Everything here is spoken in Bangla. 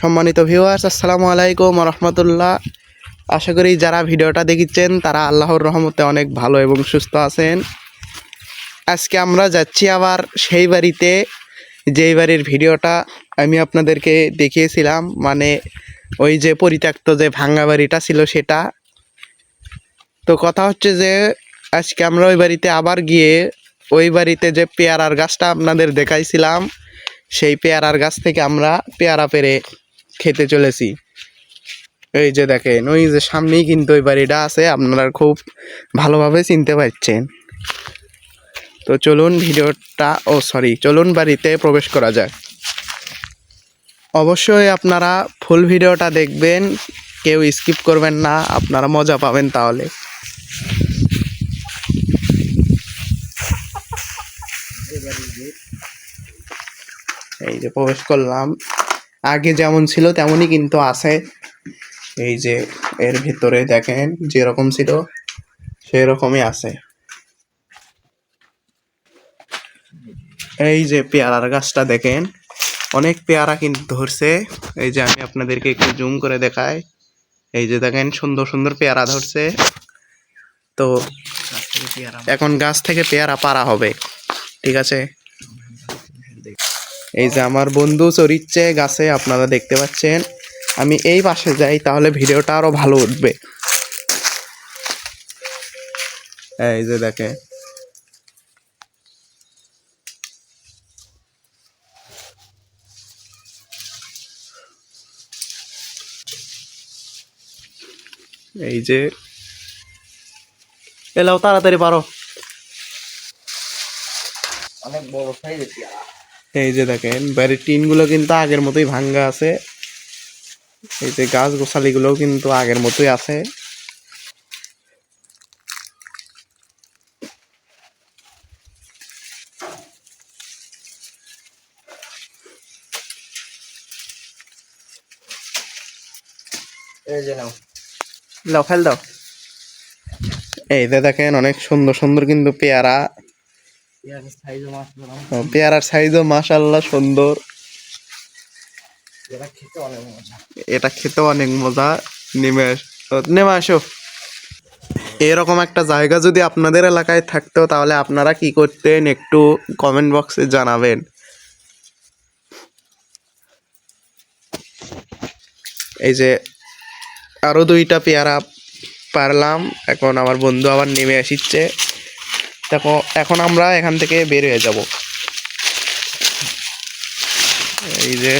সম্মানিত ভিউয়ার্স, আসসালামু আলাইকুম ওয়া রাহমাতুল্লাহ। আশা করি যারা ভিডিওটা দেখছেন তারা আল্লাহর রহমতে অনেক ভালো এবং সুস্থ আছেন। আজকে আমরা যাচ্ছি আবার সেই বাড়িতে যেই বাড়ির ভিডিওটা আমি আপনাদেরকে দেখিয়েছিলাম, মানে ওই যে পরিত্যক্ত যে ভাঙ্গা বাড়িটা ছিল সেটা। তো কথা হচ্ছে যে আজকে আমরা ওই বাড়িতে আবার গিয়ে ওই বাড়িতে যে পেয়ারার গাছটা আপনাদের দেখাইছিলাম সেই পেয়ারার গাছ থেকে আমরা পেয়ারা পেড়ে খেতে চলেছি। এই যে দেখেন, ওই যে সামনেই কিন্তু ওই বাড়িটা আছে, আপনারা খুব ভালোভাবে চিনতে পারছেন। তো চলুন চলুন বাড়িতে প্রবেশ করা যাক। অবশ্যই আপনারা ফুল ভিডিওটা দেখবেন, কেউ স্কিপ করবেন না, আপনারা মজা পাবেন তাহলে। এই যে প্রবেশ করলাম, আগে যেমন ছিল তেমনই কিন্তু আছে। এই যে এর ভিতরে দেখেন যেরকম ছিল সেই রকমই আছে। এই যে পেয়ারার গাছটা দেখেন, অনেক পেয়ারা কিন্তু ধরছে। এই যে আমি আপনাদেরকে একটু জুম করে দেখাই। এই যে দেখেন সুন্দর সুন্দর পেয়ারা ধরছে। তো এখন গাছ থেকে পেয়ারা পাড়া হবে, ঠিক আছে। এই যে আমার বন্ধু চড়িচ্ছে গাছে, আপনারা দেখতে পাচ্ছেন। আমি এই পাশে যাই, তাহলে ভিডিওটা আরো ভালো উঠবে। এই যে দেখেন, এই যে এলাও তাড়াতাড়ি পারো। অনেক বড় সাইজ। এই যে দেখেন বাড়ির টিন গুলো কিন্তু আগের মতোই ভাঙ্গা আছে। এই যে গাছ গোছালি গুলোও কিন্তু আগের মতোই আছে। এই যে নাও, লাও ফেল দাও। এই যে দেখেন অনেক সুন্দর সুন্দর কিন্তু পেয়ারা। পেঁয়াজের সাইজও মাশাআল্লাহ, পেয়ারার সাইজও মাশাআল্লাহ সুন্দর। এটা খেতে অনেক মজা। এটা খেতেও অনেক মজা। নেমে আসো। এরকম একটা জায়গা যদি আপনাদের এলাকায় থাকতো তাহলে আপনারা কি করতেন একটু কমেন্ট বক্সে জানাবেন। এই যে আরো দুইটা পেয়ারা পারলাম, এখন আমার বন্ধু আবার নেমে আসছে। দেখো এখন আমরা এখান থেকে বের হয়ে যাব। এই যে